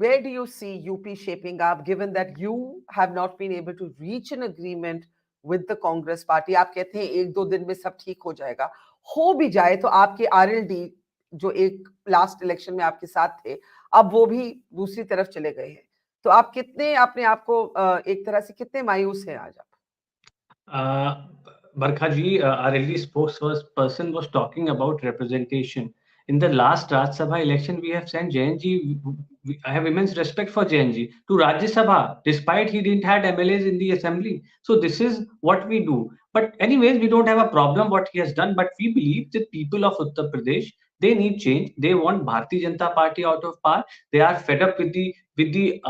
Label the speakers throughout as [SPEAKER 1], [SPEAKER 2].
[SPEAKER 1] where do you see UP shaping up, given that you have not been able to reach an agreement with the Congress party? आप कहते हैं एक दो दिन में सब ठीक हो जाएगा, हो भी जाए तो आपके RLD जो एक लास्ट इलेक्शन में आपके साथ थे, अब वो भी दूसरी तरफ चले गए हैं, तो आप कितने अपने आप को एक तरह से कितने मायूस हैं आज आप?
[SPEAKER 2] Barkha ji, RLD spokesperson was talking about representation. In the last Rajya Sabha election, we have sent JNG. I have immense respect for JNG to Rajya Sabha, despite he didn't have MLAs in the assembly. So this is what we do. But anyways, we don't have a problem what he has done. But we believe that people of Uttar Pradesh, they need change. They want Bharatiya Janata Party out of power. They are fed up with the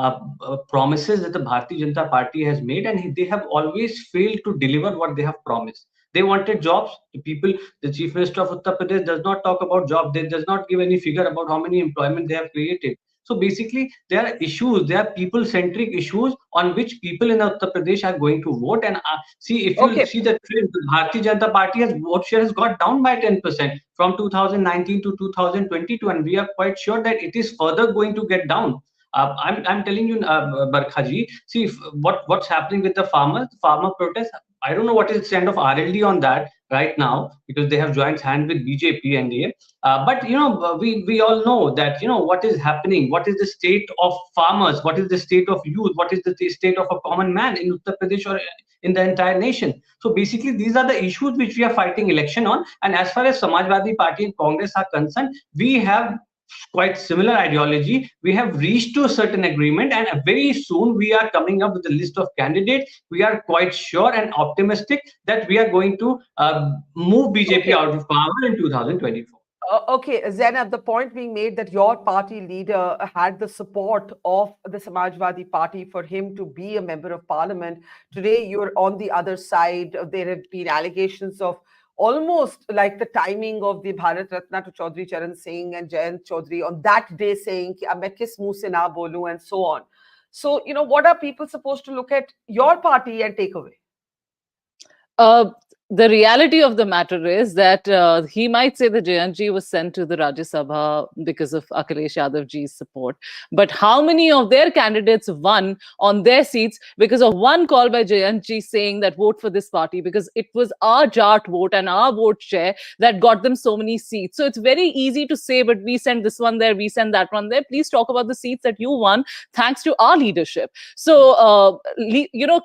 [SPEAKER 2] promises that the Bharatiya Janata Party has made, and they have always failed to deliver what they have promised. They wanted jobs. The Chief Minister of Uttar Pradesh does not talk about jobs. They does not give any figure about how many employment they have created. So basically, there are issues, there are people-centric issues on which people in Uttar Pradesh are going to vote. And see, if you see the trend, the Bharatiya Janata Party vote share has got down by 10% from 2019 to 2022, and we are quite sure that it is further going to get down. I'm telling you, Barkha ji, see what's happening with the farmer protest. I don't know what is the stand of RLD on that right now, because they have joined hands with BJP and NDA. But we all know that what is happening, what is the state of farmers, what is the state of youth, what is the state of a common man in Uttar Pradesh or in the entire nation. So basically, these are the issues which we are fighting election on. And as far as Samajwadi Party and Congress are concerned, we have quite similar ideology. We have reached to a certain agreement, and very soon we are coming up with a list of candidates. We are quite sure and optimistic that we are going to move BJP out of power in 2024.
[SPEAKER 1] Okay, Zainab, the point being made that your party leader had the support of the Samajwadi Party for him to be a member of parliament. Today, you're on the other side. There have been allegations of almost like the timing of the Bharat Ratna to Chaudhry Charan Singh and Jayant Chaudhary on that day saying ki ab main kis muh se na bolu and so on. So, what are people supposed to look at your party and take away?
[SPEAKER 3] The reality of the matter is that he might say the JNG was sent to the Rajya Sabha because of Akhilesh Yadav ji's support. But how many of their candidates won on their seats because of one call by JNG saying that vote for this party, because it was our Jat vote and our vote share that got them so many seats. So it's very easy to say, but we sent this one there, we sent that one there. Please talk about the seats that you won thanks to our leadership. So,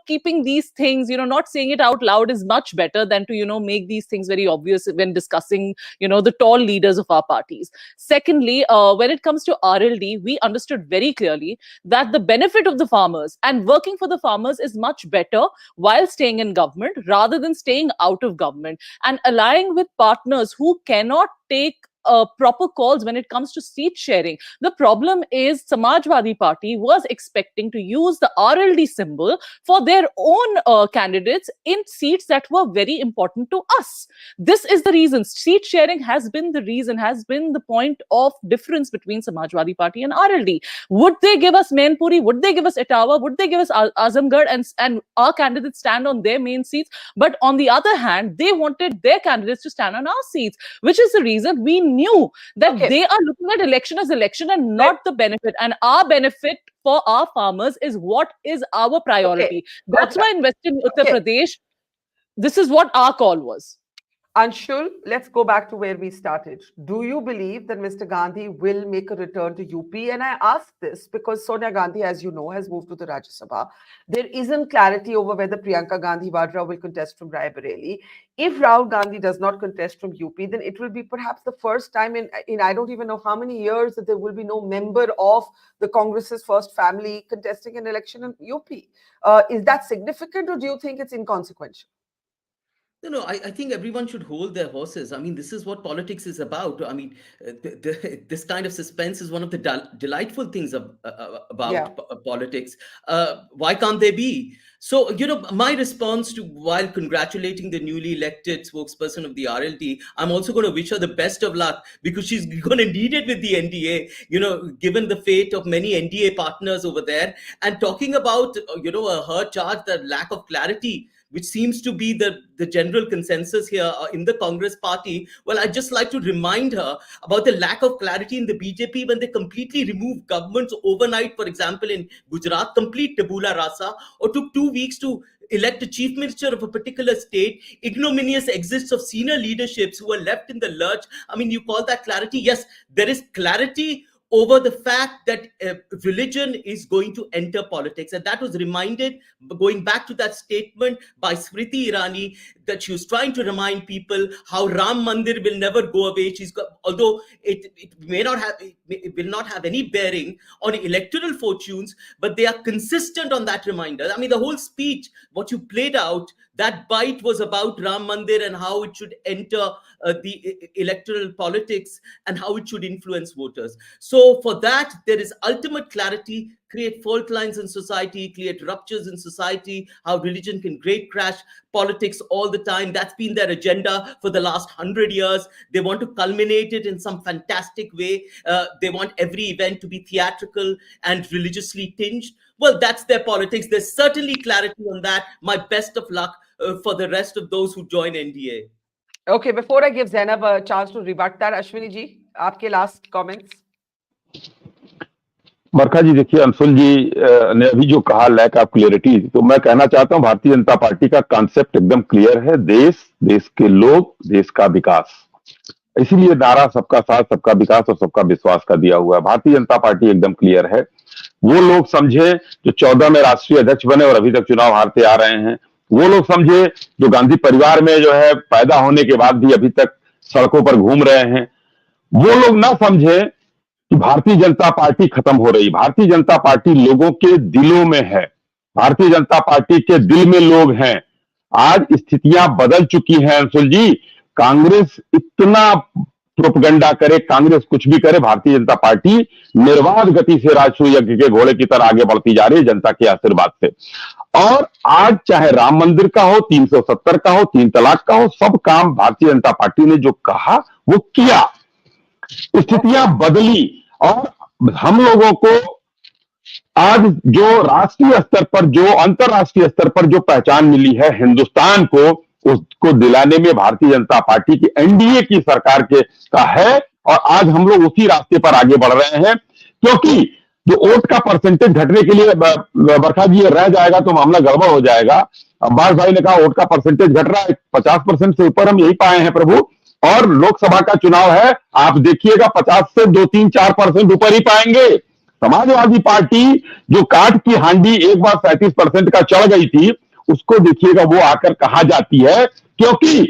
[SPEAKER 3] keeping these things, not saying it out loud is much better than to make these things very obvious when discussing the tall leaders of our parties. Secondly, when it comes to RLD, we understood very clearly that the benefit of the farmers and working for the farmers is much better while staying in government rather than staying out of government, and allying with partners who cannot take proper calls when it comes to seat sharing. The problem is Samajwadi Party was expecting to use the RLD symbol for their own candidates in seats that were very important to us. This is the reason. Seat sharing has been the reason, has been the point of difference between Samajwadi Party and RLD. Would they give us Mainpuri? Would they give us Etawah? Would they give us Azamgarh and our candidates stand on their main seats? But on the other hand, they wanted their candidates to stand on our seats, which is the reason we knew that they are looking at election as election and not the benefit. And our benefit for our farmers is what is our priority. That's why in Western Uttar Pradesh, this is what our call was.
[SPEAKER 1] Anshul, let's go back to where we started. Do you believe that Mr. Gandhi will make a return to UP? And I ask this because Sonia Gandhi, as you know, has moved to the Rajya Sabha. There isn't clarity over whether Priyanka Gandhi Vadra will contest from Rae Bareli. If Rahul Gandhi does not contest from UP, then it will be perhaps the first time in I don't even know how many years that there will be no member of the Congress's first family contesting an election in UP. Is that significant, or do you think it's inconsequential?
[SPEAKER 4] No, I think everyone should hold their horses. I mean, this is what politics is about. I mean, this kind of suspense is one of the delightful things about politics. Why can't they be? So, my response to, while congratulating the newly elected spokesperson of the RLD, I'm also going to wish her the best of luck, because she's going to need it with the NDA, given the fate of many NDA partners over there. And talking about, her charge, the lack of clarity which seems to be the general consensus here in the Congress party, well, I'd just like to remind her about the lack of clarity in the BJP when they completely removed governments overnight, for example, in Gujarat, complete tabula rasa, or took 2 weeks to elect a chief minister of a particular state, ignominious exits of senior leaderships who were left in the lurch. I mean, you call that clarity? Yes, there is clarity over the fact that religion is going to enter politics. And that was reminded, going back to that statement by Smriti Irani, that she was trying to remind people how Ram Mandir will never go away. Although it will not have any bearing on electoral fortunes, but they are consistent on that reminder. I mean, the whole speech, what you played out, that bite was about Ram Mandir and how it should enter the electoral politics and how it should influence voters. So for that, there is ultimate clarity, create fault lines in society, create ruptures in society, how religion can grade crash politics all the time. That's been their agenda for the last 100 years. They want to culminate it in some fantastic way. They want every event to be theatrical and religiously tinged. Well, that's their politics. There's certainly clarity on that. My best of luck for the rest of those who join NDA.
[SPEAKER 1] Okay, before I give Zainab a chance to rebut that, Ashwini ji, आपके last comments.
[SPEAKER 5] बरखा जी, देखिए अंशुल जी ने अभी जो कहा lack of clarity, तो मैं कहना चाहता हूं भारतीय जनता पार्टी का कॉन्सेप्ट एकदम क्लियर है। देश के लोग, देश का विकास, इसीलिए नारा सबका साथ, सबका विकास और सबका विश्वास का दिया हुआ है। भारतीय जनता पार्टी एकदम क्लियर है। वो लोग समझे जो 14 में राष्ट्रीय अध्यक्ष बने और अभी तक चुनाव हारते आ रहे हैं, वो लोग समझे जो गांधी परिवार में जो है पैदा होने के बाद भी अभी तक सड़कों पर घूम रहे हैं, वो लोग ना समझे कि भारतीय जनता पार्टी खत्म हो रही। भारतीय जनता पार्टी लोगों के दिलों में है। भारतीय जनता पार्टी के दिल में लोग हैं। आज स्थितियां बदल चुकी हैं अंशुल जी। कांग्रेस इतना प्रोपगंडा करे, कांग्रेस कुछ भी करे, भारतीय जनता पार्टी निर्बाध गति से राजसूय यज्ञ के घोड़े की तरह आगे बढ़ती जा रही है जनता के आशीर्वाद से। और आज चाहे राम मंदिर का हो, 370 का हो, 3 तलाक का हो, सब काम भारतीय जनता पार्टी ने जो कहा वो किया। स्थितियां बदली और हम लोगों को आज जो राष्ट्रीय स्तर पर, जो अंतरराष्ट्रीय स्तर पर जो पहचान मिली है हिंदुस्तान को, उसको दिलाने में भारतीय जनता पार्टी की एनडीए की सरकार का है। और आज हम लोग उसी रास्ते पर आगे बढ़ रहे हैं, क्योंकि जो वोट का परसेंटेज घटने के लिए बरखा जी रह जाएगा तो मामला गड़बड़ हो जाएगा। अब्बास भाई ने कहा वोट का परसेंटेज घट रहा है, 50% से ऊपर हम यही पाए हैं प्रभु। और लोकसभा का चुनाव है, आप देखिएगा 50 से 2-3-4% ऊपर ही पाएंगे। समाजवादी पार्टी जो काट की हांडी एक बार 37% का चढ़ गई थी, उसको देखिएगा वो आकर कहां जाती है, क्योंकि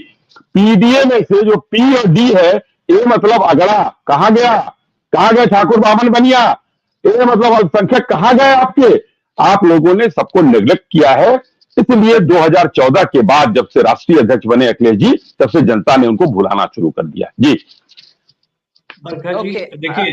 [SPEAKER 5] पीडीए में से जो पी और डी है, ए मतलब अगड़ा, कहां गया ठाकुर बामन बनिया, ए मतलब अल्पसंख्यक कहां गए आपके। आप लोगों ने सबको नेग्लेक्ट किया है। इसलिए 2014 के बाद जब से राष्ट्रीय अध्यक्ष बने अखिलेश जी, तब से जनता ने उनको भुलाना शुरू कर दिया। जी
[SPEAKER 2] बरखा जी, देखिए